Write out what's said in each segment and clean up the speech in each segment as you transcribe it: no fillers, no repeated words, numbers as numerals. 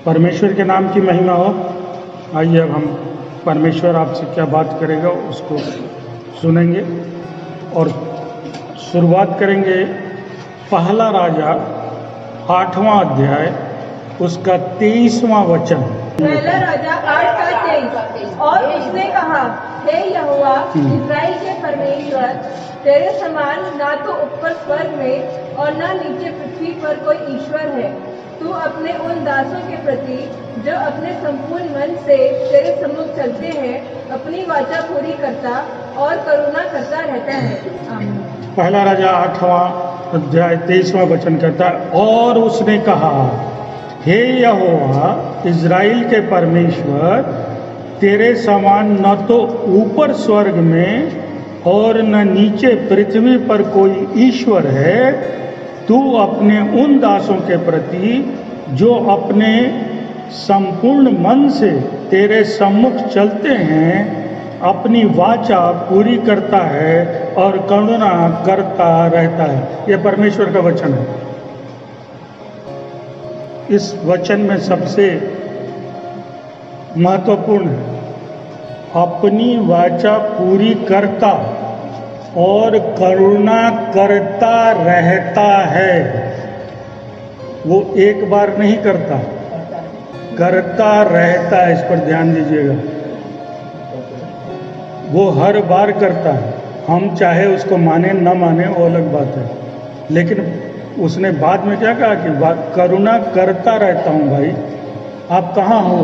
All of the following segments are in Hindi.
परमेश्वर के नाम की महिमा हो। आइए अब हम परमेश्वर आपसे क्या बात करेगा उसको सुनेंगे और शुरुआत करेंगे पहला राजा 8वां अध्याय उसका 23वां वचन। पहला राजा 8:23। और उसने कहा, हे यहोवा इस्राएल के परमेश्वर, तेरे समान ना तो ऊपर स्वर्ग में और ना नीचे पृथ्वी पर कोई ईश्वर है। तू अपने उन दासों के प्रति जो अपने संपूर्ण मन से तेरे सम्मुख चलते हैं अपनी वाचा पूरी करता और करुणा करता रहता है। आमीन। पहला राजा 8वां अध्याय 23वां वचन कहता है, और उसने कहा, हे यहोवा इज़राइल के परमेश्वर, तेरे समान न तो ऊपर स्वर्ग में और न नीचे पृथ्वी पर कोई ईश्वर है। तू अपने उन दासों के प्रति जो अपने संपूर्ण मन से तेरे सम्मुख चलते हैं अपनी वाचा पूरी करता है और करुणा करता रहता है। यह परमेश्वर का वचन है। इस वचन में सबसे महत्वपूर्ण है, अपनी वाचा पूरी करता और करुणा करता रहता है। वो एक बार नहीं करता, करता रहता है। इस पर ध्यान दीजिएगा। वो हर बार करता है। हम चाहे उसको माने न माने वो अलग बात है, लेकिन उसने बाद में क्या कहा कि करुणा करता रहता हूँ। भाई आप कहाँ हो?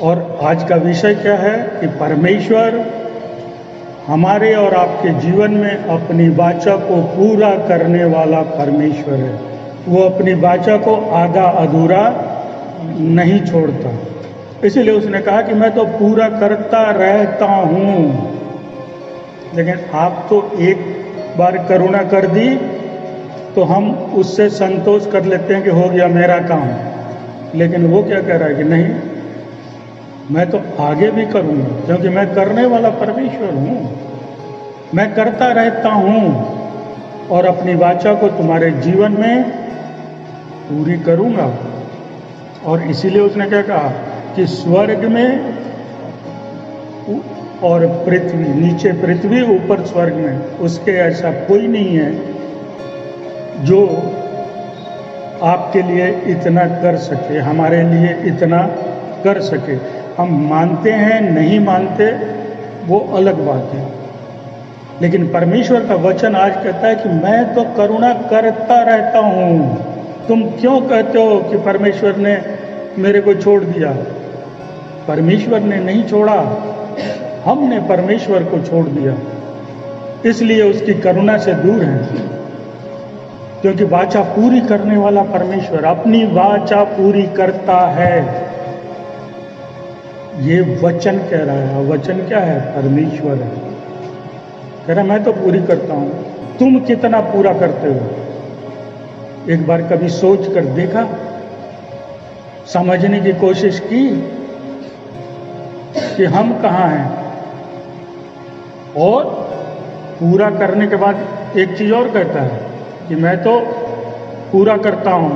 और आज का विषय क्या है कि परमेश्वर हमारे और आपके जीवन में अपनी वाचा को पूरा करने वाला परमेश्वर है। वो अपनी वाचा को आधा अधूरा नहीं छोड़ता। इसीलिए उसने कहा कि मैं तो पूरा करता रहता हूँ। लेकिन आप तो एक बार करुणा कर दी तो हम उससे संतोष कर लेते हैं कि हो गया मेरा काम। लेकिन वो क्या कह रहा है कि नहीं, मैं तो आगे भी करूँगा, क्योंकि मैं करने वाला परमेश्वर हूँ। मैं करता रहता हूँ और अपनी वाचा को तुम्हारे जीवन में पूरी करूँगा। और इसीलिए उसने क्या कहा कि स्वर्ग में और पृथ्वी, नीचे पृथ्वी ऊपर स्वर्ग में, उसके ऐसा कोई नहीं है जो आपके लिए इतना कर सके, हमारे लिए इतना कर सके। हम मानते हैं नहीं मानते वो अलग बात है, लेकिन परमेश्वर का वचन आज कहता है कि मैं तो करुणा करता रहता हूँ। तुम क्यों कहते हो कि परमेश्वर ने मेरे को छोड़ दिया? परमेश्वर ने नहीं छोड़ा, हमने परमेश्वर को छोड़ दिया। इसलिए उसकी करुणा से दूर हैं, क्योंकि वाचा पूरी करने वाला परमेश्वर अपनी वाचा पूरी करता है। ये वचन कह रहा है। वचन क्या है? परमेश्वर है। कह रहा मैं तो पूरी करता हूं। तुम कितना पूरा करते हो? एक बार कभी सोच कर देखा, समझने की कोशिश की कि हम कहाँ हैं? और पूरा करने के बाद एक चीज और कहता है कि मैं तो पूरा करता हूँ,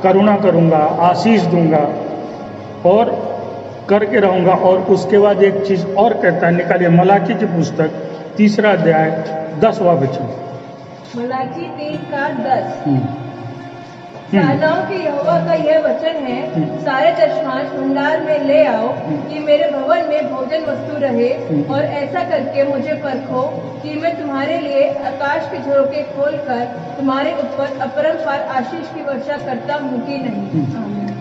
करुणा करूँगा, आशीष दूंगा और करके रहूँगा। और उसके बाद एक चीज़ और कहता है, निकालिए मलाकी की पुस्तक 3 अध्याय 10वां वचन। मलाकी 3:10। सेनाओं के यहोवा का यह वचन है, सारे दशमांश भंडार में ले आओ कि मेरे भवन में भोजन वस्तु रहे, और ऐसा करके मुझे परखो कि मैं तुम्हारे लिए आकाश के झरोखे खोलकर तुम्हारे ऊपर अपरंपार आशीष की वर्षा करता हूँ कि नहीं।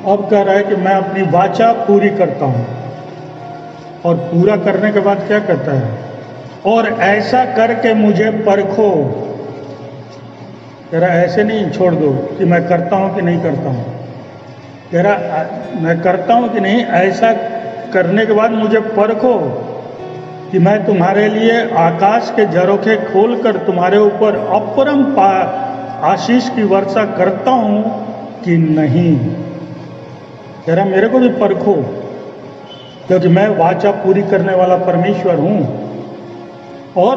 अब कह रहा है कि मैं अपनी वाचा पूरी करता हूँ, और पूरा करने के बाद क्या कहता है? और ऐसा करके मुझे परखो। कह रहा ऐसे नहीं छोड़ दो कि मैं करता हूँ कि नहीं करता हूँ। कह रहा मैं करता हूँ कि नहीं, ऐसा करने के बाद मुझे परखो कि मैं तुम्हारे लिए आकाश के झरोखे खोलकर तुम्हारे ऊपर अपरंपार आशीष की वर्षा करता हूँ कि नहीं। कह रहा मेरे को भी परखो, क्योंकि मैं वाचा पूरी करने वाला परमेश्वर हूँ। और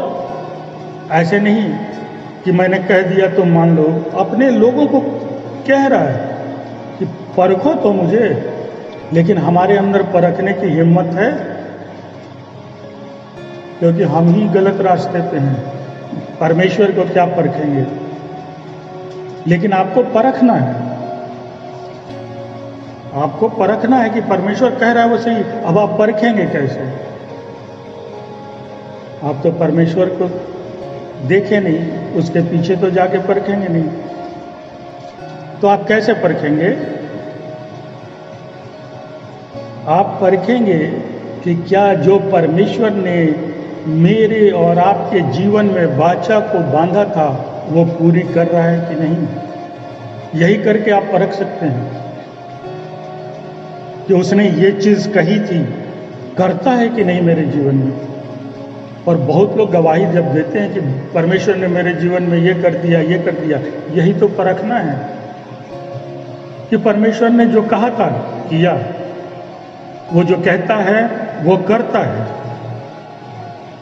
ऐसे नहीं कि मैंने कह दिया तो मान लो। अपने लोगों को कह रहा है कि परखो तो मुझे, लेकिन हमारे अंदर परखने की हिम्मत है, क्योंकि हम ही गलत रास्ते पे हैं। परमेश्वर को क्या परखेंगे? लेकिन आपको परखना है, आपको परखना है कि परमेश्वर कह रहा है वो सही। अब आप परखेंगे कैसे? आप तो परमेश्वर को देखे नहीं, उसके पीछे तो जाके परखेंगे नहीं, तो आप कैसे परखेंगे? आप परखेंगे कि क्या जो परमेश्वर ने मेरे और आपके जीवन में वाचा को बांधा था वो पूरी कर रहा है कि नहीं। यही करके आप परख सकते हैं कि उसने ये चीज कही थी करता है कि नहीं मेरे जीवन में। और बहुत लोग गवाही जब देते हैं कि परमेश्वर ने मेरे जीवन में ये कर दिया, ये कर दिया, यही तो परखना है कि परमेश्वर ने जो कहा था किया, वो जो कहता है वो करता है,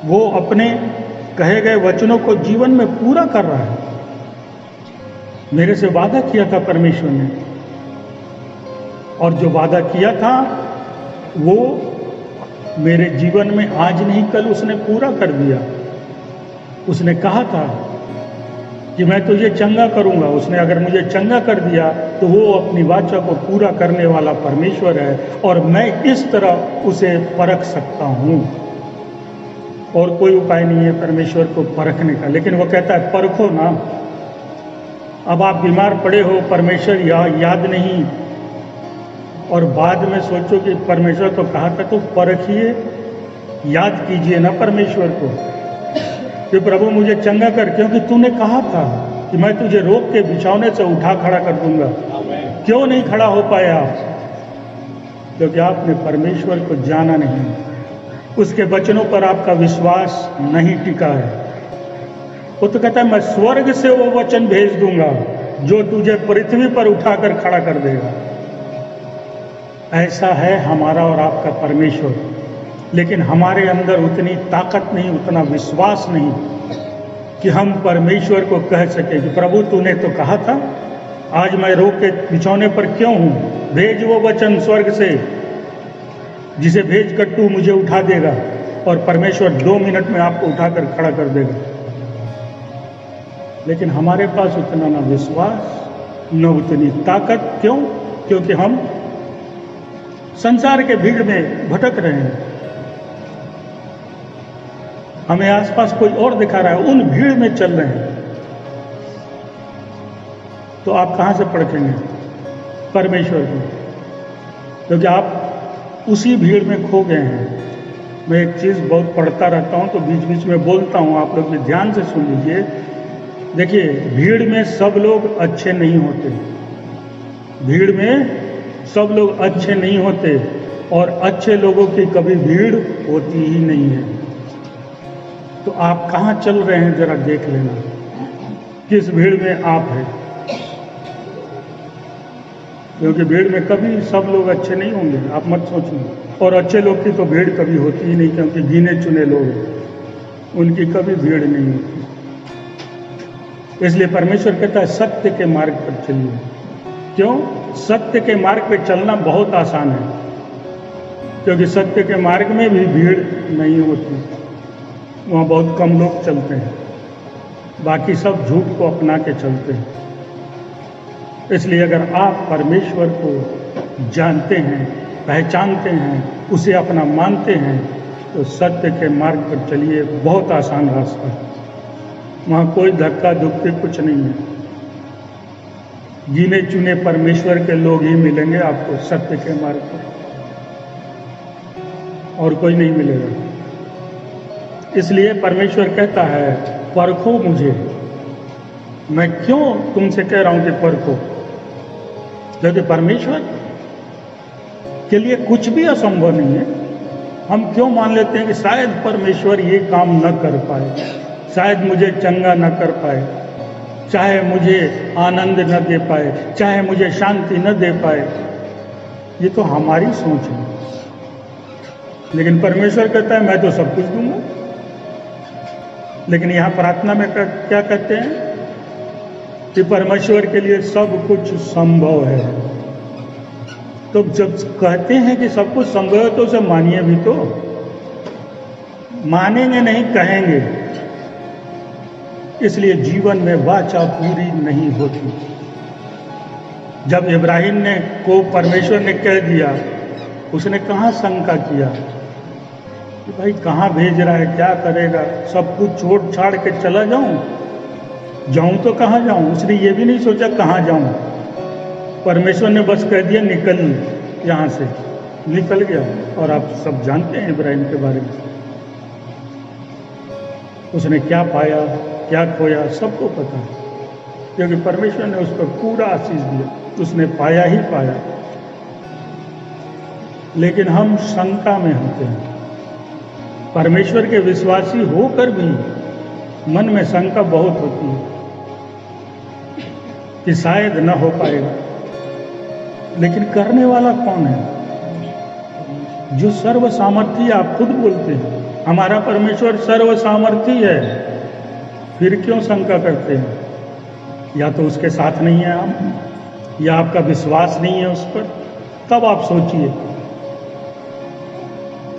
वो अपने कहे गए वचनों को जीवन में पूरा कर रहा है। मेरे से वादा किया था परमेश्वर ने, और जो वादा किया था वो मेरे जीवन में आज नहीं कल उसने पूरा कर दिया। उसने कहा था कि मैं तुझे चंगा करूंगा, उसने अगर मुझे चंगा कर दिया तो वो अपनी वाचा को पूरा करने वाला परमेश्वर है, और मैं इस तरह उसे परख सकता हूं। और कोई उपाय नहीं है परमेश्वर को परखने का, लेकिन वो कहता है परखो ना। अब आप बीमार पड़े हो, परमेश्वर याद नहीं, और बाद में सोचो कि परमेश्वर तो कहा था, तो परखिए, याद कीजिए ना परमेश्वर को कि प्रभु मुझे चंगा कर, क्योंकि तूने कहा था कि मैं तुझे रोक के बिछौने से उठा खड़ा कर दूंगा। क्यों नहीं खड़ा हो पाए आप? क्योंकि आपने परमेश्वर को जाना नहीं, उसके वचनों पर आपका विश्वास नहीं टिका है। वो तो कहता है मैं स्वर्ग से वो वचन भेज दूंगा जो तुझे पृथ्वी पर उठाकर खड़ा कर देगा। ऐसा है हमारा और आपका परमेश्वर, लेकिन हमारे अंदर उतनी ताकत नहीं, उतना विश्वास नहीं कि हम परमेश्वर को कह सके कि प्रभु तूने तो कहा था, आज मैं रोक के बिछौने पर क्यों हूं, भेज वो वचन स्वर्ग से जिसे भेज कर तू मुझे उठा देगा। और परमेश्वर 2 मिनट में आपको उठाकर खड़ा कर देगा। लेकिन हमारे पास उतना ना विश्वास, न उतनी ताकत। क्यों? क्योंकि हम संसार के भीड़ में भटक रहे हैं। हमें आसपास कोई और दिखा रहा है, उन भीड़ में चल रहे हैं। तो आप कहां से परखेंगे परमेश्वर को? क्योंकि आप उसी भीड़ में खो गए हैं। मैं एक चीज बहुत पढ़ता रहता हूं तो बीच बीच में बोलता हूं, आप लोग भी ध्यान से सुन लीजिए। देखिए, भीड़ में सब लोग अच्छे नहीं होते, भीड़ में सब लोग अच्छे नहीं होते, और अच्छे लोगों की कभी भीड़ होती ही नहीं है। तो आप कहां चल रहे हैं जरा देख लेना, किस भीड़ में आप हैं। क्योंकि भीड़ में कभी सब लोग अच्छे नहीं होंगे, आप मत सोचिए। और अच्छे लोग की तो भीड़ कभी होती ही नहीं, क्योंकि गिने चुने लोग, उनकी कभी भीड़ नहीं होती। इसलिए परमेश्वर कहता है सत्य के मार्ग पर चलिए। क्यों? सत्य के मार्ग पे चलना बहुत आसान है, क्योंकि सत्य के मार्ग में भी भीड़ नहीं होती, वहाँ बहुत कम लोग चलते हैं, बाकी सब झूठ को अपना के चलते हैं। इसलिए अगर आप परमेश्वर को जानते हैं, पहचानते हैं, उसे अपना मानते हैं, तो सत्य के मार्ग पर चलिए। बहुत आसान रास्ता है, वहाँ कोई धक्का धुक्की कुछ नहीं है। गिने चुने परमेश्वर के लोग ही मिलेंगे आपको सत्य के मार्ग पर, और कोई नहीं मिलेगा। इसलिए परमेश्वर कहता है परखो मुझे। मैं क्यों तुमसे कह रहा हूं कि परखो? क्योंकि परमेश्वर के लिए कुछ भी असंभव नहीं है। हम क्यों मान लेते हैं कि शायद परमेश्वर ये काम न कर पाए, शायद मुझे चंगा न कर पाए, चाहे मुझे आनंद न दे पाए, चाहे मुझे शांति न दे पाए। ये तो हमारी सोच है। लेकिन परमेश्वर कहता है मैं तो सब कुछ दूंगा। लेकिन यहां प्रार्थना में क्या कहते हैं कि परमेश्वर के लिए सब कुछ संभव है। तो तो जब कहते हैं कि सब कुछ संभव है तो उसे मानिए भी तो। मानेंगे नहीं, कहेंगे। इसलिए जीवन में वाचा पूरी नहीं होती। जब इब्राहिम ने को परमेश्वर ने कह दिया, उसने कहाँ शंका किया कि भाई कहाँ भेज रहा है, क्या करेगा, सब कुछ छोड़ छाड़ के चला जाऊं तो कहाँ जाऊं। उसने ये भी नहीं सोचा कहाँ जाऊं। परमेश्वर ने बस कह दिया निकल यहाँ से, निकल गया। और आप सब जानते हैं इब्राहिम के बारे में, उसने क्या पाया क्या खोया सबको पता है, क्योंकि परमेश्वर ने उस पर पूरा आशीष दिया, उसने पाया ही पाया। लेकिन हम शंका में होते हैं। परमेश्वर के विश्वासी होकर भी मन में शंका बहुत होती है कि शायद न हो पाएगा। लेकिन करने वाला कौन है? जो सर्व सामर्थी, आप खुद बोलते हैं हमारा परमेश्वर सर्व सामर्थी है, फिर क्यों शंका करते हैं? या तो उसके साथ नहीं है आप, या आपका विश्वास नहीं है उस पर। तब आप सोचिए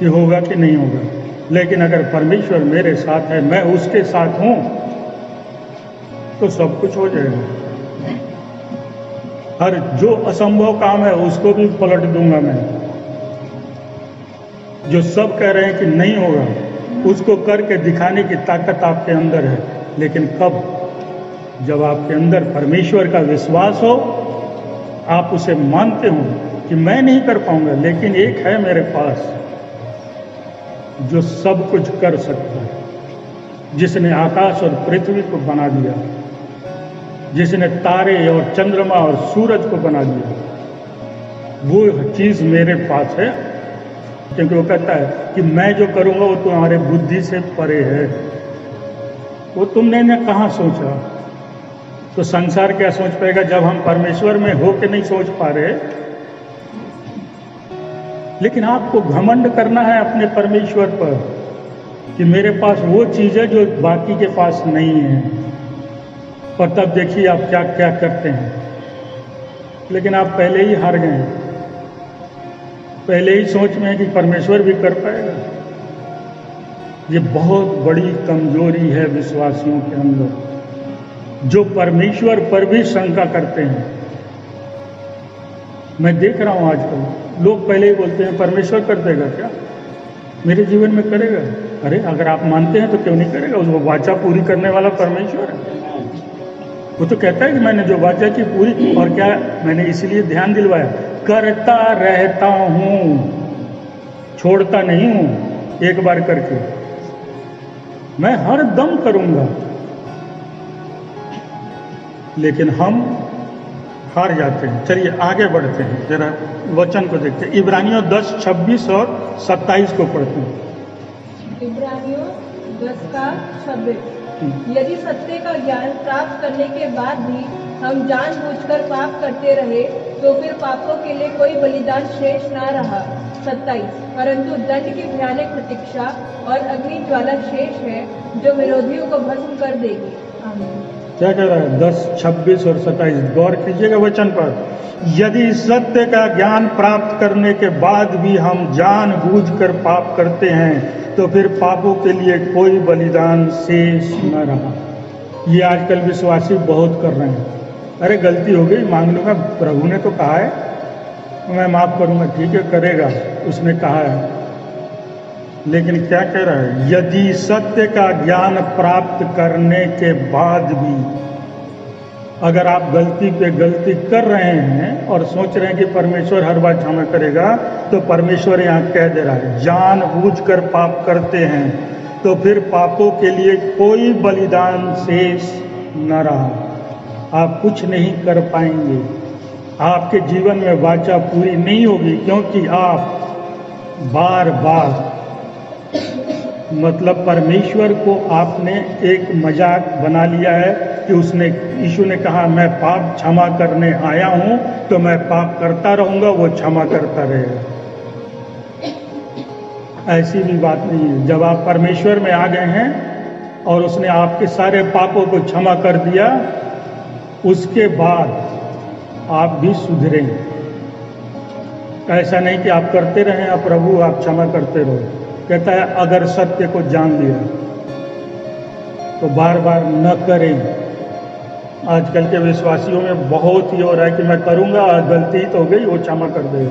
कि होगा कि नहीं होगा। लेकिन अगर परमेश्वर मेरे साथ है, मैं उसके साथ हूं, तो सब कुछ हो जाएगा। हर जो असंभव काम है उसको भी पलट दूंगा मैं। जो सब कह रहे हैं कि नहीं होगा, उसको करके दिखाने की ताकत आपके अंदर है। लेकिन कब? जब आपके अंदर परमेश्वर का विश्वास हो, आप उसे मानते हो कि मैं नहीं कर पाऊंगा, लेकिन एक है मेरे पास जो सब कुछ कर सकता है, जिसने आकाश और पृथ्वी को बना दिया, जिसने तारे और चंद्रमा और सूरज को बना दिया। वो चीज मेरे पास है, क्योंकि वो कहता है कि मैं जो करूंगा वो तुम्हारे बुद्धि से परे है। वो तुमने न कहाँ सोचा। तो संसार क्या सोच पाएगा जब हम परमेश्वर में हो के नहीं सोच पा रहे। लेकिन आपको घमंड करना है अपने परमेश्वर पर कि मेरे पास वो चीज है जो बाकी के पास नहीं है। और तब देखिए आप क्या क्या करते हैं। लेकिन आप पहले ही हार गए, पहले ही सोच में है कि परमेश्वर भी कर पाएगा। ये बहुत बड़ी कमजोरी है विश्वासियों के अंदर, जो परमेश्वर पर भी शंका करते हैं। मैं देख रहा हूं आजकल लोग पहले ही बोलते हैं परमेश्वर कर देगा क्या, मेरे जीवन में करेगा। अरे अगर आप मानते हैं तो क्यों नहीं करेगा? उसको वाचा पूरी करने वाला परमेश्वर है। वो तो कहता है कि मैंने जो वाचा की पूरी, और क्या मैंने इसलिए ध्यान दिलवाया, करता रहता हूं, छोड़ता नहीं हूं। एक बार करके मैं हर दम करूंगा। लेकिन हम हार जाते हैं। चलिए आगे बढ़ते हैं, जरा वचन को देखते हैं। इब्रानियों 10, 26 और 27 को पढ़ते हैं। इब्रानियों 10 का 26। यदि सत्य का ज्ञान प्राप्त करने के बाद भी हम जानबूझकर पाप करते रहे, तो फिर पापों के लिए कोई बलिदान शेष न रहा। 27। परंतु दंड की भयानक प्रतीक्षा और अग्नि ज्वाला शेष है, जो विरोधियों को भस्म कर देगी। आमीन। क्या कह रहा है? 10, 26 और 27 गौर कीजिएगा वचन पर। यदि सत्य का ज्ञान प्राप्त करने के बाद भी हम जानबूझकर पाप करते हैं, तो फिर पापों के लिए कोई बलिदान शेष न रहा। ये आजकल विश्वासी बहुत कर रहे हैं। अरे गलती हो गई, मांग लूंगा, प्रभु ने तो कहा है मैं माफ करूंगा। ठीक है, करेगा, उसने कहा है। लेकिन क्या कह रहा है? यदि सत्य का ज्ञान प्राप्त करने के बाद भी अगर आप गलती पे गलती कर रहे हैं और सोच रहे हैं कि परमेश्वर हर बार क्षमा करेगा, तो परमेश्वर यहाँ कह दे रहा है जानबूझकर पाप करते हैं तो फिर पापों के लिए कोई बलिदान शेष न रहा। आप कुछ नहीं कर पाएंगे, आपके जीवन में वाचा पूरी नहीं होगी, क्योंकि आप बार बार मतलब परमेश्वर को आपने एक मजाक बना लिया है कि यीशु ने कहा मैं पाप क्षमा करने आया हूं, तो मैं पाप करता रहूंगा, वो क्षमा करता रहेगा। ऐसी भी बात नहीं है। जब आप परमेश्वर में आ गए हैं और उसने आपके सारे पापों को क्षमा कर दिया, उसके बाद आप भी सुधरेंगे। ऐसा नहीं कि आप करते रहें, आप प्रभु आप क्षमा करते रहो। कहता है अगर सत्य को जान लिया तो बार बार न करें। आजकल के विश्वासियों में बहुत ही हो रहा है कि मैं करूँगा, गलती तो हो गई, वो क्षमा कर देगा।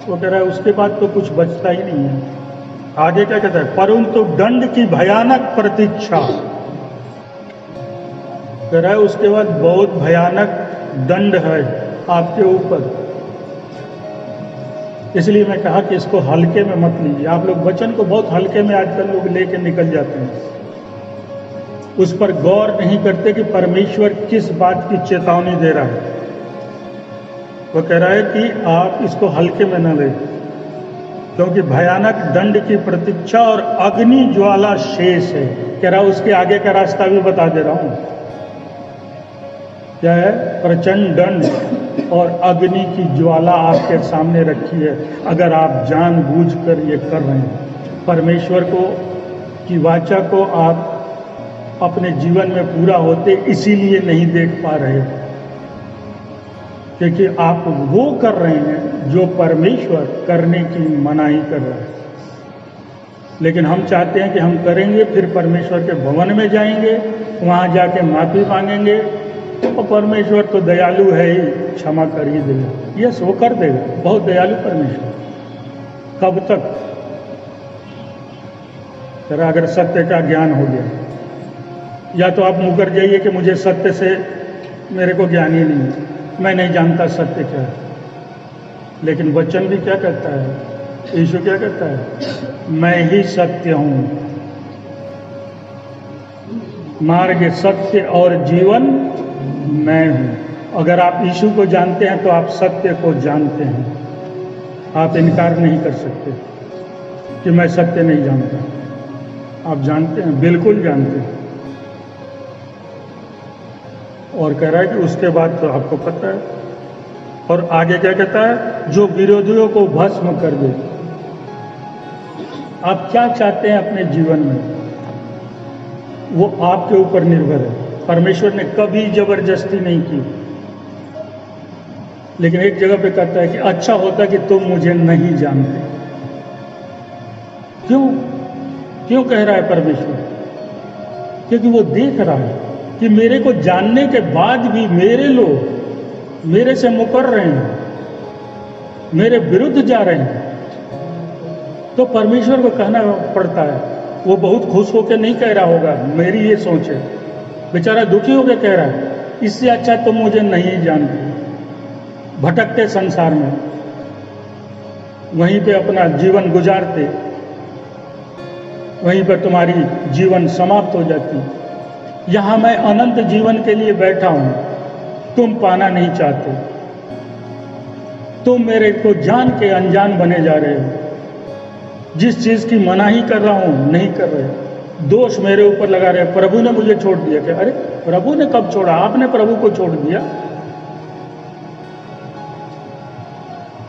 वो कह रहा है उसके बाद तो कुछ बचता ही नहीं है। आगे क्या कहता है, परंतु दंड की भयानक प्रतीक्षा। कह रहा है उसके बाद बहुत भयानक दंड है आपके ऊपर। इसलिए मैं कहा कि इसको हल्के में मत लीजिए। आप लोग वचन को बहुत हल्के में आजकल लोग लेके निकल जाते हैं, उस पर गौर नहीं करते कि परमेश्वर किस बात की चेतावनी दे रहा है। वो कह रहा है कि आप इसको हल्के में न लें, क्योंकि भयानक दंड की प्रतीक्षा और अग्नि ज्वाला शेष है। कह रहा उसके आगे का रास्ता भी बता दे रहा हूं, क्या है, प्रचंड दंड और अग्नि की ज्वाला आपके सामने रखी है। अगर आप जानबूझकर ये कर रहे हैं, परमेश्वर को की वाचा को आप अपने जीवन में पूरा होते इसीलिए नहीं देख पा रहे, क्योंकि आप वो कर रहे हैं जो परमेश्वर करने की मनाही कर रहा है। लेकिन हम चाहते हैं कि हम करेंगे, फिर परमेश्वर के भवन में जाएंगे, वहां जाके माफी मांगेंगे, और परमेश्वर तो दयालु है ही, क्षमा कर ही देगा। यस, वो कर देगा, बहुत दयालु परमेश्वर। कब तक? जरा अगर सत्य का ज्ञान हो गया, या तो आप मुकर जाइए कि मुझे सत्य से मेरे को ज्ञान ही नहीं है, मैं नहीं जानता सत्य क्या है। लेकिन वचन भी क्या कहता है, यीशु क्या कहता है, मैं ही सत्य हूं, मार्ग सत्य और जीवन मैं हूं। अगर आप यीशु को जानते हैं तो आप सत्य को जानते हैं। आप इनकार नहीं कर सकते कि मैं सत्य नहीं जानता। आप जानते हैं, बिल्कुल जानते हैं। और कह रहा है कि उसके बाद तो आपको पता है। और आगे क्या कहता है, जो विरोधियों को भस्म कर दे। आप क्या चाहते हैं अपने जीवन में, वो आपके ऊपर निर्भर है। परमेश्वर ने कभी जबरदस्ती नहीं की, लेकिन एक जगह पे कहता है कि अच्छा होता कि तुम मुझे नहीं जानते। क्यों क्यों कह रहा है परमेश्वर? क्योंकि वो देख रहा है कि मेरे को जानने के बाद भी मेरे लोग मेरे से मुकर रहे हैं, मेरे विरुद्ध जा रहे हैं, तो परमेश्वर को कहना पड़ता है। वो बहुत खुश होकर नहीं कह रहा होगा, मेरी ये सोच है, बेचारा दुखी होकर कह रहा है, इससे अच्छा तुम मुझे नहीं जानते। भटकते संसार में, वहीं पे अपना जीवन गुजारते, वहीं पर तुम्हारी जीवन समाप्त हो जाती। यहां मैं अनंत जीवन के लिए बैठा हूं, तुम पाना नहीं चाहते। तुम मेरे को जान के अनजान बने जा रहे हो। जिस चीज की मनाही कर रहा हूं नहीं कर रहे, दोष मेरे ऊपर लगा रहे। प्रभु ने मुझे छोड़ दिया। क्या? अरे प्रभु ने कब छोड़ा? आपने प्रभु को छोड़ दिया।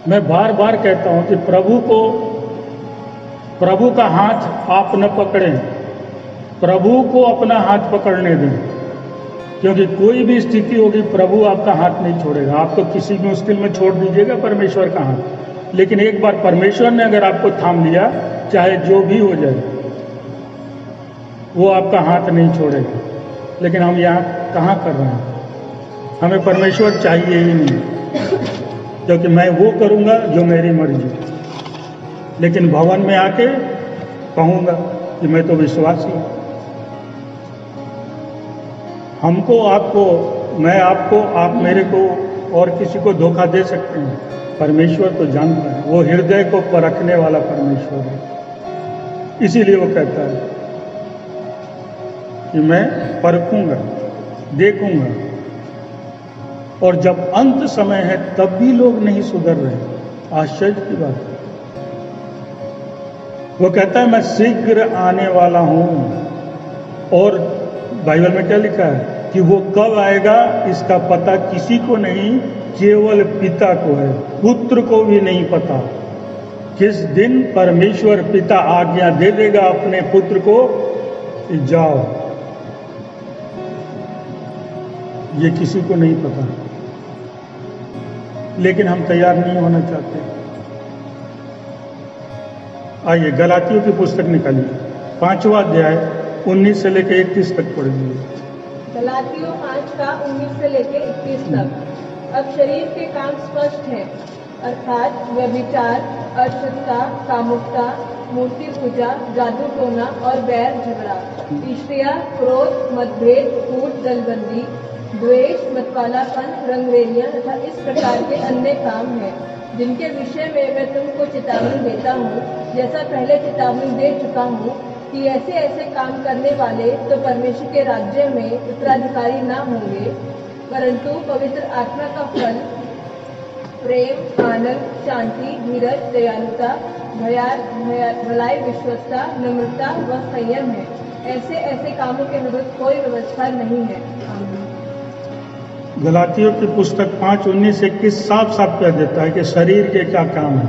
मैं बार बार कहता हूं कि प्रभु का हाथ आप न पकड़ें, प्रभु को अपना हाथ पकड़ने दें, क्योंकि कोई भी स्थिति होगी प्रभु आपका हाथ नहीं छोड़ेगा। आप तो किसी भी मुश्किल में छोड़ दीजिएगा परमेश्वर का हाथ, लेकिन एक बार परमेश्वर ने अगर आपको थाम लिया, चाहे जो भी हो जाए, वो आपका हाथ नहीं छोड़ेगा। लेकिन हम यहाँ कहाँ कर रहे हैं? हमें परमेश्वर चाहिए ही नहीं, क्योंकि मैं वो करूँगा जो मेरी मर्जी। लेकिन भवन में आके कहूँगा कि मैं तो विश्वासी हूँ। हमको, आपको, मैं आपको, आप मेरे को और किसी को धोखा दे सकते हैं, परमेश्वर तो जानता है। वो हृदय को परखने वाला परमेश्वर है। इसीलिए वो कहता है कि मैं परखूंगा, देखूंगा, और जब अंत समय है तब भी लोग नहीं सुधर रहे। आश्चर्य की बात है। वो कहता है मैं शीघ्र आने वाला हूं, और बाइबल में क्या लिखा है कि वो कब आएगा इसका पता किसी को नहीं, केवल पिता को है, पुत्र को भी नहीं पता। किस दिन परमेश्वर पिता आज्ञा दे देगा अपने पुत्र को, जाओ, ये किसी को नहीं पता। लेकिन हम तैयार नहीं होना चाहते। आइए गलातियों की पुस्तक निकालिए, 5वां अध्याय 19 से लेकर 31 तक पढ़ लीजिए। गलातियों 5 का 19 से लेकर 21 तक। अब शरीर के काम स्पष्ट हैं, अर्थात व्यभिचार, अशुद्धता, कामुकता, मूर्ति पूजा, जादू टोना और बैर झगड़ा, ईर्ष्या, क्रोध, मतभेद, फूट, दलबंदी, द्वेष, मतवालापन, रंगरेलियां तथा इस प्रकार के अन्य काम हैं, जिनके विषय में मैं तुमको चेतावनी देता हूँ, जैसा पहले चेतावनी दे चुका हूँ कि ऐसे ऐसे काम करने वाले तो परमेश्वर के राज्य में उत्तराधिकारी न होंगे। परंतु पवित्र आत्मा का फल प्रेम, आनंद, शांति, धीरज, दयालुता, भलाई, विश्वस्तता, नम्रता व संयम है। ऐसे ऐसे कामों के विरुद्ध कोई व्यवस्था नहीं है। आमीन। गलातियों की पुस्तक 5:19 से 21 साफ साफ कह देता है कि शरीर के क्या काम है?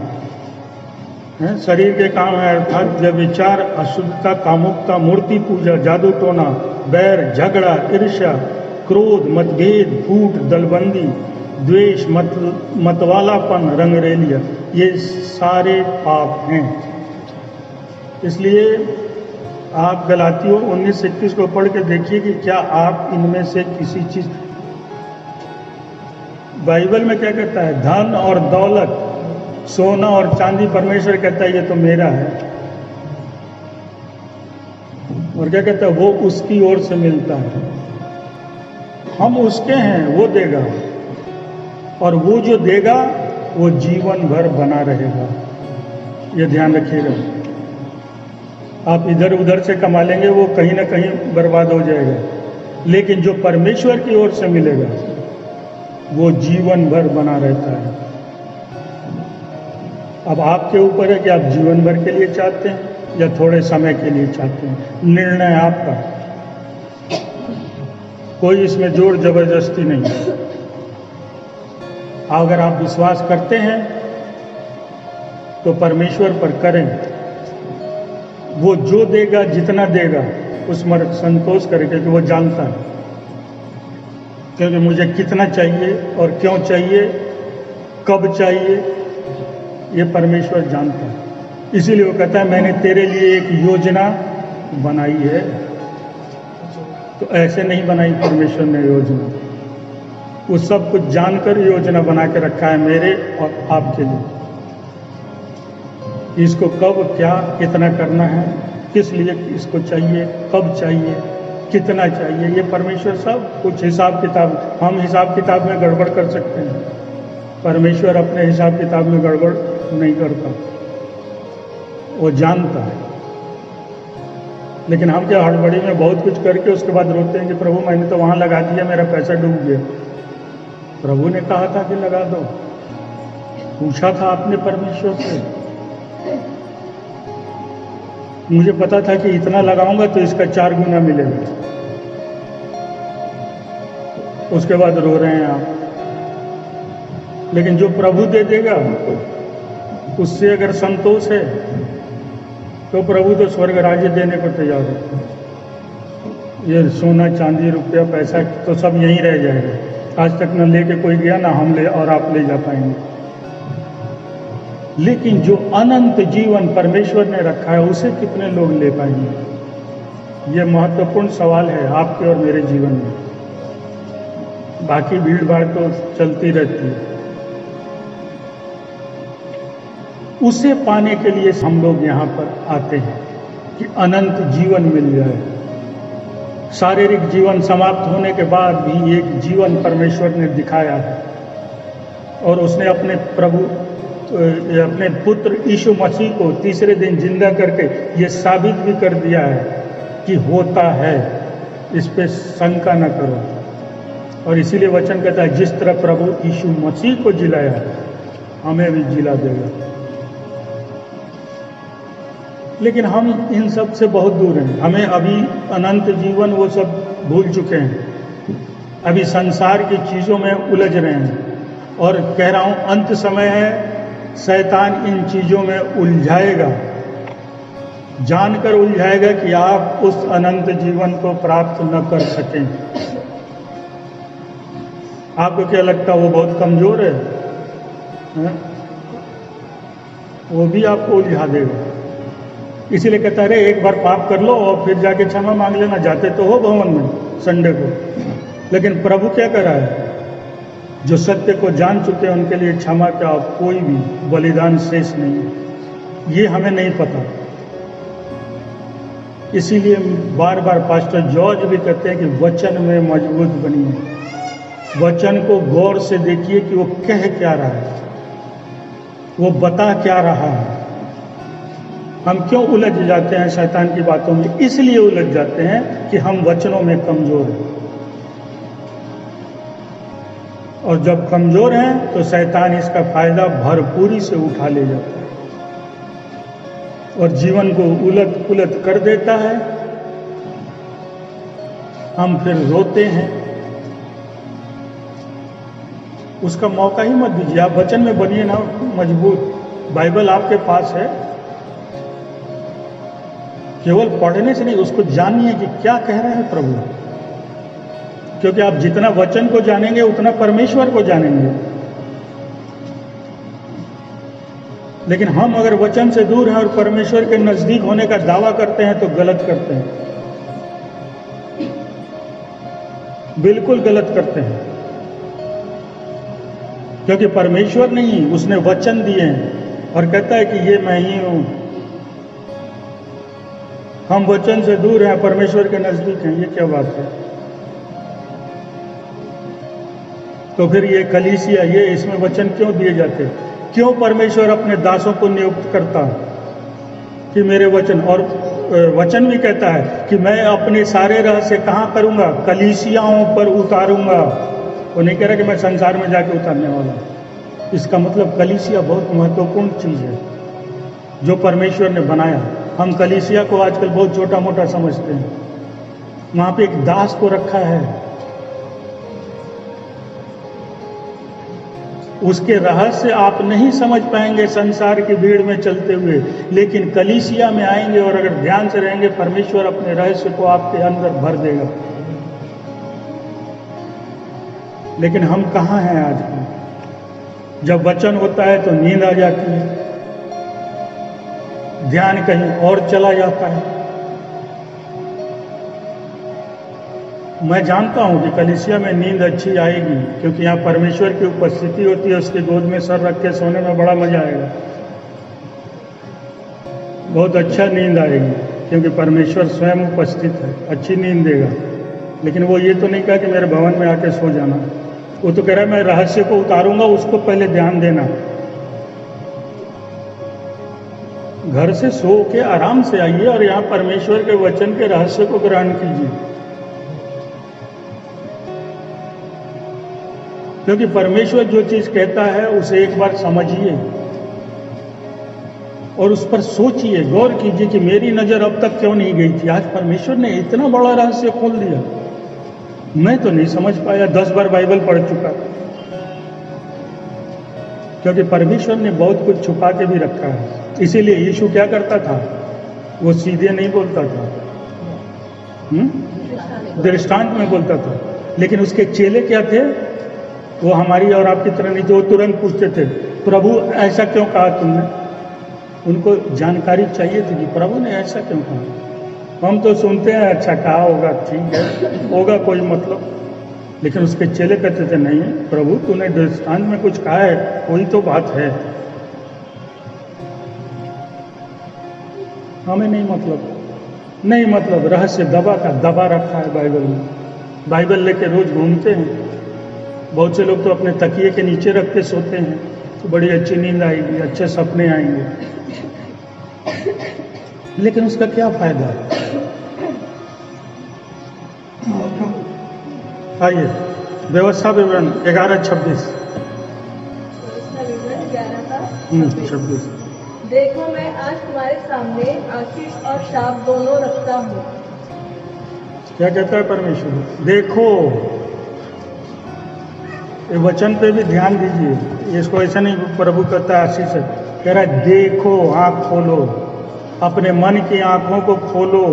शरीर के काम है अर्थात व्यभिचार, अशुद्धता, कामुकता, मूर्ति पूजा, जादू टोना, बैर, झगड़ा, ईर्ष्या, क्रोध, मतभेद, फूट, दलबंदी, द्वेष, मतवालापन, रंगरेलिया, ये सारे पाप हैं। इसलिए आप गलातियों 19-21 को पढ़ के देखिए कि क्या आप इनमें से किसी चीज, बाइबल में क्या कहता है? धन और दौलत, सोना और चांदी, परमेश्वर कहता है ये तो मेरा है। और क्या कहता है? वो उसकी ओर से मिलता है, हम उसके हैं, वो देगा, और वो जो देगा वो जीवन भर बना रहेगा। ये ध्यान रखिएगा। आप इधर उधर से कमा लेंगे, वो कहीं ना कहीं बर्बाद हो जाएगा, लेकिन जो परमेश्वर की ओर से मिलेगा वो जीवन भर बना रहता है। अब आपके ऊपर है कि आप जीवन भर के लिए चाहते हैं या थोड़े समय के लिए चाहते हैं। निर्णय आपका, कोई इसमें जोर जबरदस्ती नहीं है। अगर आप विश्वास करते हैं तो परमेश्वर पर करें, वो जो देगा, जितना देगा, उसमें संतोष करें, क्योंकि वो जानता है क्योंकि मुझे कितना चाहिए और क्यों चाहिए, कब चाहिए, ये परमेश्वर जानता है। इसीलिए वो कहता है मैंने तेरे लिए एक योजना बनाई है। तो ऐसे नहीं बनाई परमेश्वर ने योजना, वो सब कुछ जानकर योजना बना के रखा है मेरे और आपके लिए। इसको कब, क्या, कितना करना है, किस लिए इसको चाहिए, कब चाहिए, कितना चाहिए, ये परमेश्वर सब कुछ हिसाब किताब। हम हिसाब किताब में गड़बड़ कर सकते हैं, परमेश्वर अपने हिसाब किताब में गड़बड़ नहीं करता, वो जानता है। लेकिन हम क्या हड़बड़ी में बहुत कुछ करके उसके बाद रोते हैं कि प्रभु मैंने तो वहां लगा दिया, मेरा पैसा डूब गया। प्रभु ने कहा था कि लगा दो, पूछा था आपने परमेश्वर से, मुझे पता था कि इतना लगाऊंगा तो इसका 4 गुना मिलेगा। उसके बाद रो रहे हैं आप। लेकिन जो प्रभु दे देगा उससे अगर संतोष है तो प्रभु तो स्वर्ग राज्य देने को तैयार है। ये सोना चांदी रुपया पैसा तो सब यहीं रह जाएगा। आज तक न लेके कोई गया, ना हम ले और आप ले जा पाएंगे। लेकिन जो अनंत जीवन परमेश्वर ने रखा है उसे कितने लोग ले पाएंगे? ये महत्वपूर्ण सवाल है आपके और मेरे जीवन में। बाकी भीड़ भाड़ तो चलती रहती है। उसे पाने के लिए हम लोग यहाँ पर आते हैं कि अनंत जीवन मिल जाए। शारीरिक जीवन समाप्त होने के बाद भी एक जीवन परमेश्वर ने दिखाया है, और उसने अपने अपने पुत्र यीशु मसीह को तीसरे दिन जिंदा करके ये साबित भी कर दिया है कि होता है, इस पे शंका न करो। और इसीलिए वचन कहता है जिस तरह प्रभु यीशु मसीह को जिलाया हमें भी जिला देगा। लेकिन हम इन सब से बहुत दूर हैं। हमें अभी अनंत जीवन वो सब भूल चुके हैं, अभी संसार की चीज़ों में उलझ रहे हैं। और कह रहा हूँ अंत समय है, शैतान इन चीज़ों में उलझाएगा, जानकर उलझाएगा कि आप उस अनंत जीवन को प्राप्त न कर सकें। आपको क्या लगता है वो बहुत कमज़ोर है? वो भी आपको उलझा देगा। इसीलिए कहता है एक बार पाप कर लो और फिर जाके क्षमा मांग लेना। जाते तो हो भवन में संडे को, लेकिन प्रभु क्या कर रहा है, जो सत्य को जान चुके हैं उनके लिए क्षमा का कोई भी बलिदान शेष नहीं है। ये हमें नहीं पता, इसीलिए बार बार पास्टर जॉर्ज भी कहते हैं कि वचन में मजबूत बनिए, वचन को गौर से देखिए कि वो कह क्या रहा है, वो बता क्या रहा है। हम क्यों उलझ जाते हैं शैतान की बातों में? इसलिए उलझ जाते हैं कि हम वचनों में कमजोर हैं, और जब कमजोर हैं तो शैतान इसका फायदा भरपूरी से उठा ले जाता है और जीवन को उलट पुलट कर देता है। हम फिर रोते हैं। उसका मौका ही मत दीजिए, आप वचन में बनिए ना मजबूत। बाइबल आपके पास है, केवल पढ़ने से नहीं, उसको जानिए कि क्या कह रहा है प्रभु, क्योंकि आप जितना वचन को जानेंगे उतना परमेश्वर को जानेंगे। लेकिन हम अगर वचन से दूर हैं और परमेश्वर के नजदीक होने का दावा करते हैं तो गलत करते हैं, बिल्कुल गलत करते हैं, क्योंकि परमेश्वर नहीं, उसने वचन दिए हैं और कहता है कि ये मैं ही हूं। हम वचन से दूर हैं, परमेश्वर के नजदीक हैं, ये क्या बात है? तो फिर ये कलीसिया, ये इसमें वचन क्यों दिए जाते? क्यों परमेश्वर अपने दासों को नियुक्त करता कि मेरे वचन, और वचन भी कहता है कि मैं अपने सारे रहस्य कहाँ करूंगा? कलीसियाओं पर उतारूंगा। वो नहीं कह रहा कि मैं संसार में जाके उतारने वाला हूं। इसका मतलब कलीसिया बहुत महत्वपूर्ण चीज है जो परमेश्वर ने बनाया। हम कलीसिया को आजकल बहुत छोटा मोटा समझते हैं। वहां पे एक दास को रखा है, उसके रहस्य आप नहीं समझ पाएंगे संसार की भीड़ में चलते हुए, लेकिन कलीसिया में आएंगे और अगर ध्यान से रहेंगे, परमेश्वर अपने रहस्य को आपके अंदर भर देगा। लेकिन हम कहाँ हैं आजकल? जब वचन होता है तो नींद आ जाती है, ध्यान कहीं और चला जाता है। मैं जानता हूं कि कलीसिया में नींद अच्छी आएगी, क्योंकि यहाँ परमेश्वर की उपस्थिति होती है। उसके गोद में सर रख के सोने में बड़ा मजा आएगा, बहुत अच्छा नींद आएगी, क्योंकि परमेश्वर स्वयं उपस्थित है, अच्छी नींद देगा। लेकिन वो ये तो नहीं कहा कि मेरे भवन में आके सो जाना, वो तो कह रहा है मैं रहस्य को उतारूंगा, उसको पहले ध्यान देना। घर से सो के आराम से आइए और यहाँ परमेश्वर के वचन के रहस्य को ग्रहण कीजिए, क्योंकि परमेश्वर जो चीज कहता है उसे एक बार समझिए और उस पर सोचिए, गौर कीजिए कि मेरी नजर अब तक क्यों नहीं गई थी। आज परमेश्वर ने इतना बड़ा रहस्य खोल दिया, मैं तो नहीं समझ पाया। 10 बार बाइबल पढ़ चुका, क्योंकि परमेश्वर ने बहुत कुछ छुपा के भी रखा है। इसीलिए यीशु क्या करता था? वो सीधे नहीं बोलता था, दृष्टांत में बोलता था। लेकिन उसके चेले क्या थे? वो हमारी और आपकी तरह नहीं थे। वो तुरंत पूछते थे, प्रभु ऐसा क्यों कहा तुमने? उनको जानकारी चाहिए थी कि प्रभु ने ऐसा क्यों कहा। हम तो सुनते हैं, अच्छा कहा होगा, ठीक है, होगा कोई मतलब। लेकिन उसके चेले कहते थे, नहीं प्रभु तूने दृष्टांत में कुछ कहा है, कोई तो बात है, हमें नहीं मतलब। रहस्य दबा का दबा रखा है बाइबल में। बाइबल लेके रोज घूमते हैं। बहुत से लोग तो अपने तकिए के नीचे रख के सोते हैं, तो बड़ी अच्छी नींद आएगी, अच्छे सपने आएंगे। लेकिन उसका क्या फायदा है? आइए, व्यवस्था विवरण 11:26। 26। देखो मैं आज तुम्हारे सामने आशीष और शाप दोनों रखता हूँ। क्या कहता है परमेश्वर? देखो, ये वचन पे भी ध्यान दीजिए। इसको ऐसा नहीं प्रभु कहता है आशीष है, कह रहा है देखो, आंख खोलो, अपने मन की आंखों को खोलो।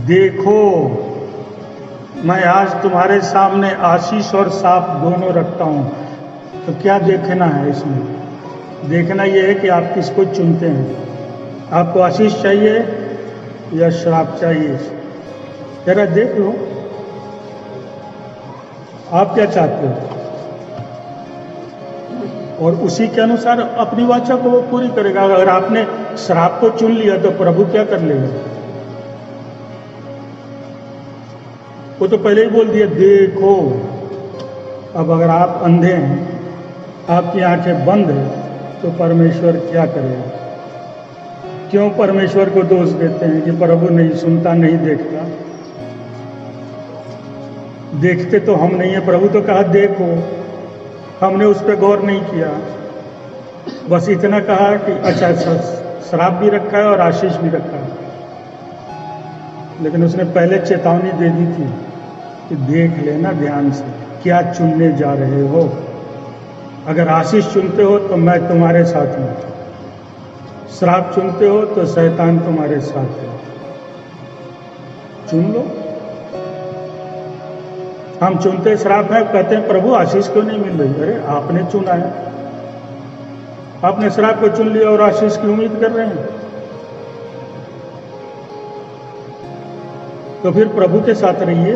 देखो, मैं आज तुम्हारे सामने आशीष और शाप दोनों रखता हूं। तो क्या देखना है इसमें? देखना यह है कि आप किसको चुनते हैं। आपको आशीष चाहिए या श्राप चाहिए? जरा देख लो, आप क्या चाहते हो, और उसी के अनुसार अपनी वाचा को वो पूरी करेगा। अगर आपने श्राप को चुन लिया तो प्रभु क्या कर लेगा? वो तो पहले ही बोल दिया देखो। अब अगर आप अंधे हैं, आपकी आंखें बंद है, तो परमेश्वर क्या करेगा? क्यों परमेश्वर को दोष देते हैं कि प्रभु नहीं सुनता, नहीं देखता? देखते तो हम नहीं है, प्रभु तो कहा देखो, हमने उस पर गौर नहीं किया। बस इतना कहा कि अच्छा श्राप भी रखा है और आशीष भी रखा है, लेकिन उसने पहले चेतावनी दे दी थी कि देख लेना ध्यान से क्या चुनने जा रहे हो। अगर आशीष चुनते हो तो मैं तुम्हारे साथ हूं, श्राप चुनते हो तो शैतान तुम्हारे साथ है। चुन लो। हम चुनते श्राप है, कहते हैं प्रभु आशीष क्यों नहीं मिल रही? अरे आपने चुना है, आपने श्राप को चुन लिया और आशीष की उम्मीद कर रहे हैं। तो फिर प्रभु के साथ रहिए,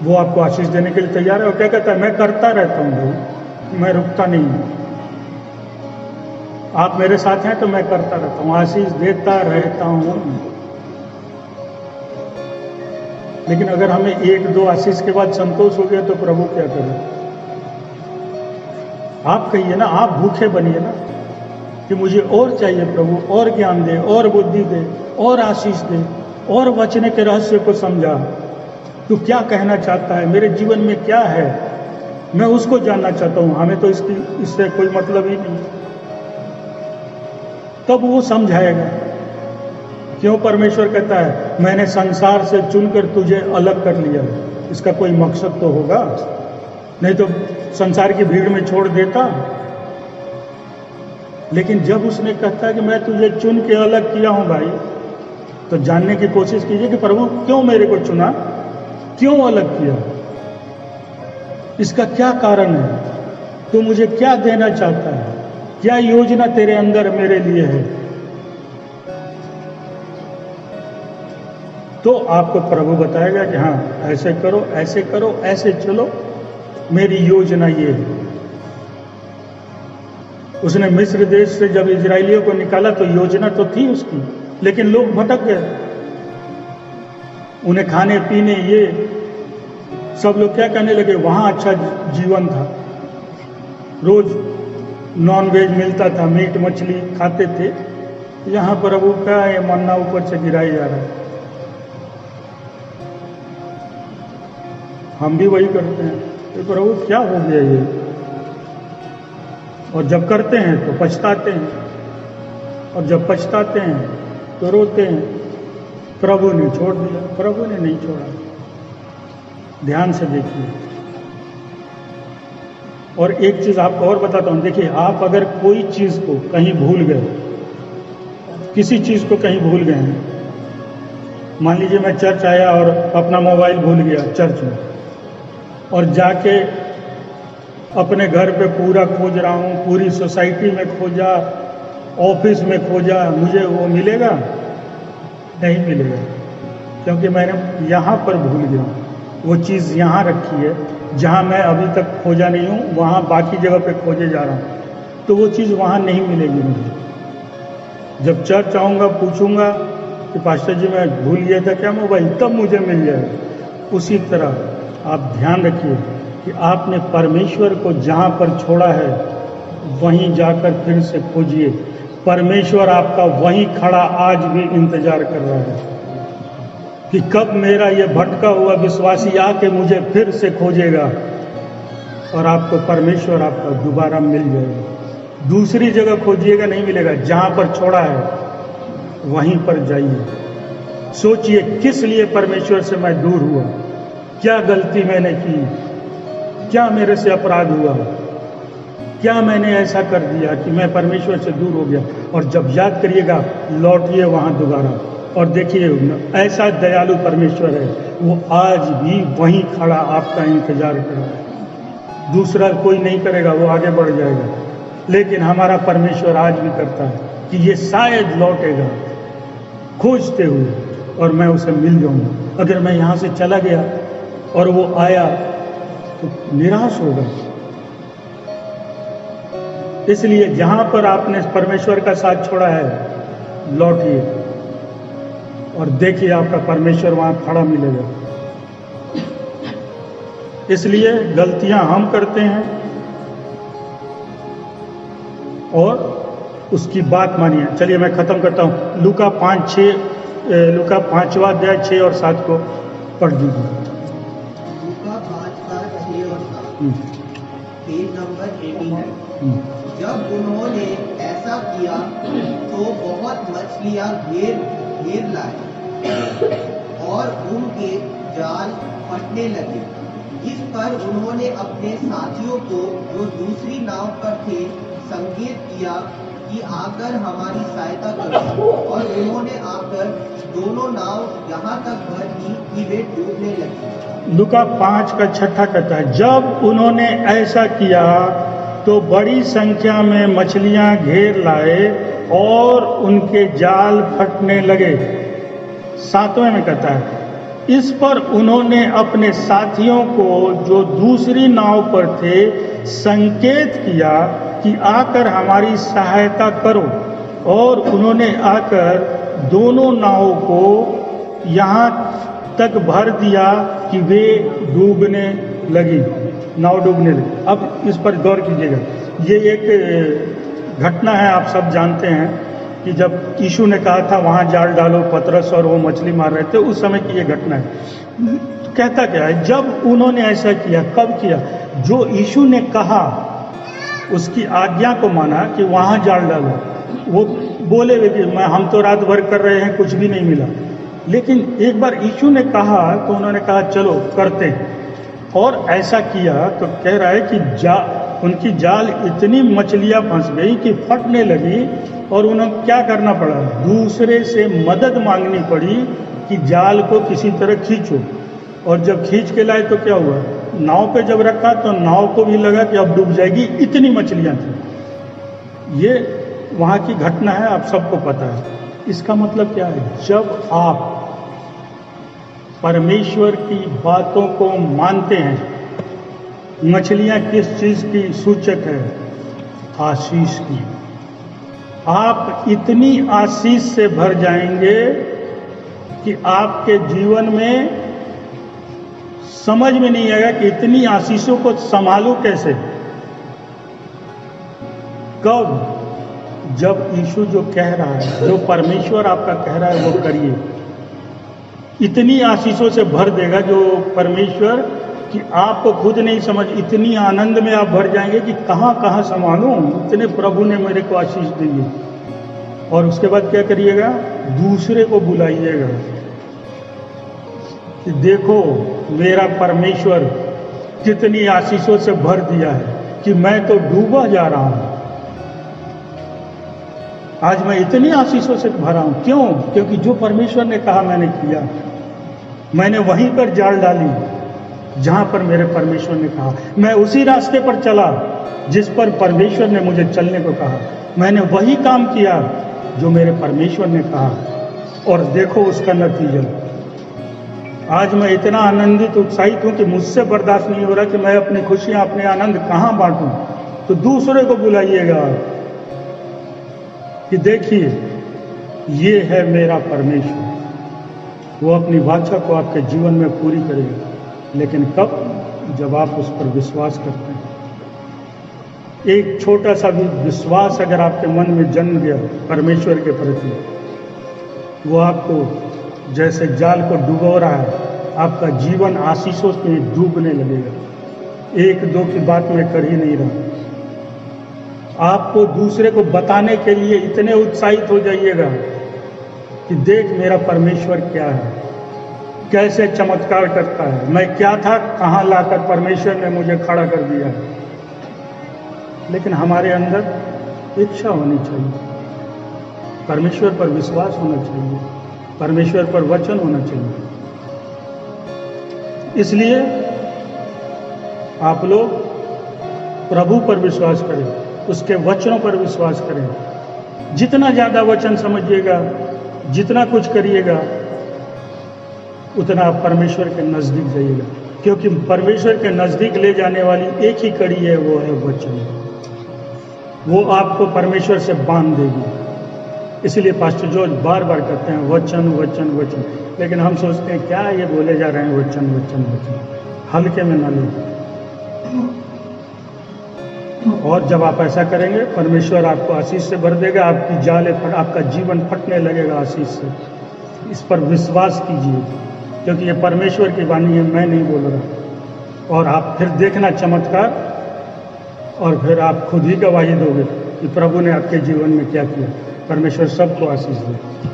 वो आपको आशीष देने के लिए तैयार है। और क्या कहता है? मैं करता रहता हूं भाई, मैं रुकता नहीं हूं। आप मेरे साथ हैं तो मैं करता रहता हूं, आशीष देता रहता हूं। लेकिन अगर हमें एक दो आशीष के बाद संतोष हो गया तो प्रभु क्या करे? आप कहिए ना, आप भूखे बनिए ना कि मुझे और चाहिए प्रभु, और ज्ञान दे, और बुद्धि दे, और आशीष दे, और वचन के रहस्य को समझा। तू क्या कहना चाहता है, मेरे जीवन में क्या है, मैं उसको जानना चाहता हूं। हमें तो इससे कोई मतलब ही नहीं। तब वो समझाएगा। क्यों परमेश्वर कहता है मैंने संसार से चुनकर तुझे अलग कर लिया? इसका कोई मकसद तो होगा, नहीं तो संसार की भीड़ में छोड़ देता। लेकिन जब उसने कहता है कि मैं तुझे चुन के अलग किया हूं भाई, तो जानने की कोशिश कीजिए कि प्रभु क्यों मेरे को चुना, क्यों अलग किया, इसका क्या कारण है, तू मुझे क्या देना चाहता है, क्या योजना तेरे अंदर मेरे लिए है। तो आपको प्रभु बताएगा कि हाँ ऐसे करो, ऐसे करो, ऐसे चलो, मेरी योजना ये है। उसने मिस्र देश से जब इजरायलियों को निकाला तो योजना तो थी उसकी, लेकिन लोग भटक गए। उन्हें खाने पीने ये सब लोग क्या कहने लगे, वहां अच्छा जीवन था, रोज नॉनवेज मिलता था, मीट मछली खाते थे। यहां प्रभु का ये मन्ना ऊपर से गिराई जा रहा है। हम भी वही करते हैं, तो प्रभु क्या हो गया ये? और जब करते हैं तो पछताते हैं, और जब पछताते हैं तो रोते हैं। प्रभु ने छोड़ दिया, प्रभु ने नहीं छोड़ा। ध्यान से देखिए। और एक चीज आपको और बताता हूं, देखिए आप अगर कोई चीज को कहीं भूल गए, किसी चीज को कहीं भूल गए हैं, मान लीजिए मैं चर्च आया और अपना मोबाइल भूल गया चर्च में, और जाके अपने घर पे पूरा खोज रहा हूँ, पूरी सोसाइटी में खोजा, ऑफिस में खोजा, मुझे वो मिलेगा? नहीं मिलेगा, क्योंकि मैंने यहाँ पर भूल गया। वो चीज़ यहाँ रखी है जहाँ मैं अभी तक खोजा नहीं हूँ, वहाँ बाकी जगह पे खोजे जा रहा हूँ, तो वो चीज़ वहाँ नहीं मिलेगी मुझे। जब चर्च आऊँगा पूछूंगा कि पास्टर जी मैं भूल गया था क्या मोबाइल, तब मुझे मिल जाएगा। उसी तरह आप ध्यान रखिए कि आपने परमेश्वर को जहाँ पर छोड़ा है वहीं जाकर फिर से खोजिए। परमेश्वर आपका वहीं खड़ा आज भी इंतजार कर रहा है कि कब मेरा ये भटका हुआ विश्वासी आके मुझे फिर से खोजेगा, और आपको परमेश्वर आपका दोबारा मिल जाएगा। दूसरी जगह खोजिएगा, नहीं मिलेगा। जहाँ पर छोड़ा है वहीं पर जाइए। सोचिए किस लिए परमेश्वर से मैं दूर हुआ, क्या गलती मैंने की, क्या मेरे से अपराध हुआ, क्या मैंने ऐसा कर दिया कि मैं परमेश्वर से दूर हो गया। और जब याद करिएगा लौटिए वहाँ दोबारा, और देखिए ऐसा दयालु परमेश्वर है, वो आज भी वहीं खड़ा आपका इंतजार कर रहा है। दूसरा कोई नहीं करेगा, वो आगे बढ़ जाएगा। लेकिन हमारा परमेश्वर आज भी करता है कि ये शायद लौटेगा खोजते हुए और मैं उसे मिल जाऊंगा। अगर मैं यहाँ से चला गया और वो आया तो निराश होगा। इसलिए जहां पर आपने परमेश्वर का साथ छोड़ा है, लौटिए और देखिए आपका परमेश्वर वहां खड़ा मिलेगा। इसलिए गलतियां हम करते हैं और उसकी बात मानिए। चलिए मैं खत्म करता हूं। लूका 5वां अध्याय 6 और 7 को पढ़ दीजिए। लूका 5:6 और 7 पेज नंबर 89। जब उन्होंने ऐसा किया तो बहुत मछलियां घेर लाए और उनके जाल फटने लगे। इस पर उन्होंने अपने साथियों को जो दूसरी नाव पर थे संकेत किया कि आकर हमारी सहायता करो, और उन्होंने आकर दोनों नाव यहाँ तक भर दी कि वे डूबने लगी। लूका 5 का 6 कहता है, जब उन्होंने ऐसा किया तो बड़ी संख्या में मछलियां घेर लाए और उनके जाल फटने लगे। 7वें में कहता है, इस पर उन्होंने अपने साथियों को जो दूसरी नाव पर थे संकेत किया कि आकर हमारी सहायता करो, और उन्होंने आकर दोनों नावों को यहाँ तक भर दिया कि वे डूबने लगी, नाव डूबने लगी। अब इस पर गौर कीजिएगा। ये एक घटना है, आप सब जानते हैं कि जब यीशु ने कहा था वहाँ जाल डालो, पतरस और वो मछली मार रहे थे, उस समय की ये घटना है। कहता क्या है, जब उन्होंने ऐसा किया, कब किया? जो यीशु ने कहा उसकी आज्ञा को माना कि वहाँ जाल डालो। वो बोले वे कि हम तो रात भर कर रहे हैं, कुछ भी नहीं मिला। लेकिन एक बार यीशु ने कहा तो उन्होंने कहा चलो करते हैं, और ऐसा किया। तो कह रहा है कि उनकी जाल इतनी मछलियां फंस गई कि फटने लगी, और उन्हें क्या करना पड़ा? दूसरे से मदद मांगनी पड़ी कि जाल को किसी तरह खींचो। और जब खींच के लाए तो क्या हुआ? नाव पे जब रखा तो नाव को भी लगा कि अब डूब जाएगी, इतनी मछलियां थी। ये वहाँ की घटना है, आप सबको पता है। इसका मतलब क्या है? जब आप परमेश्वर की बातों को मानते हैं, मछलियां किस चीज की सूचक है? आशीष की। आप इतनी आशीष से भर जाएंगे कि आपके जीवन में समझ में नहीं आएगा कि इतनी आशीषों को संभालूं कैसे। कब? जब यीशु जो कह रहा है, जो परमेश्वर आपका कह रहा है, वो करिए। इतनी आशीषों से भर देगा जो परमेश्वर कि आपको खुद नहीं समझ, इतनी आनंद में आप भर जाएंगे कि कहाँ कहाँ संभालूं, इतने प्रभु ने मेरे को आशीष दी है। और उसके बाद क्या करिएगा? दूसरे को बुलाइएगा कि देखो मेरा परमेश्वर कितनी आशीषों से भर दिया है कि मैं तो डूबा जा रहा हूं। आज मैं इतनी आशीषों से भरा हूं। क्यों? क्योंकि जो परमेश्वर ने कहा मैंने किया। मैंने वहीं पर जाल डाली जहां पर मेरे परमेश्वर ने कहा। मैं उसी रास्ते पर चला जिस पर परमेश्वर ने मुझे चलने को कहा। मैंने वही काम किया जो मेरे परमेश्वर ने कहा, और देखो उसका नतीजा। आज मैं इतना आनंदित उत्साहित हूं कि मुझसे बर्दाश्त नहीं हो रहा कि मैं अपनी खुशियां, अपने आनंद कहां बांटूं। तो दूसरे को बुलाइएगा कि देखिए ये है मेरा परमेश्वर। वो अपनी वाचा को आपके जीवन में पूरी करेगा। लेकिन कब? जब आप उस पर विश्वास करते हैं। एक छोटा सा भी विश्वास अगर आपके मन में जन्म गया परमेश्वर के प्रति, वो आपको जैसे जाल को डुबो रहा है, आपका जीवन आशीषों में डूबने लगेगा। एक दो की बात मैं कर ही नहीं रहा। आपको दूसरे को बताने के लिए इतने उत्साहित हो जाइएगा कि देख मेरा परमेश्वर क्या है, कैसे चमत्कार करता है। मैं क्या था, कहाँ लाकर परमेश्वर ने मुझे खड़ा कर दिया है। लेकिन हमारे अंदर इच्छा होनी चाहिए, परमेश्वर पर विश्वास होना चाहिए, परमेश्वर पर वचन होना चाहिए। इसलिए आप लोग प्रभु पर विश्वास करें। उसके वचनों पर विश्वास करें। जितना ज़्यादा वचन समझिएगा, जितना कुछ करिएगा, उतना आप परमेश्वर के नज़दीक जाइएगा, क्योंकि परमेश्वर के नज़दीक ले जाने वाली एक ही कड़ी है, वो है वचन। वो आपको परमेश्वर से बांध देगी। इसलिए पास्टर जॉर्ज बार बार कहते हैं वचन वचन वचन, लेकिन हम सोचते हैं क्या ये बोले जा रहे हैं वचन वचन वचन, हल्के में ना लें। और जब आप ऐसा करेंगे, परमेश्वर आपको आशीष से भर देगा, आपकी जाले पर आपका जीवन फटने लगेगा आशीष से। इस पर विश्वास कीजिए, क्योंकि ये परमेश्वर की वाणी है, मैं नहीं बोल रहा। और आप फिर देखना चमत्कार, और फिर आप खुद ही गवाही दोगे कि प्रभु ने आपके जीवन में क्या किया। परमेश्वर सबको आशीष दे।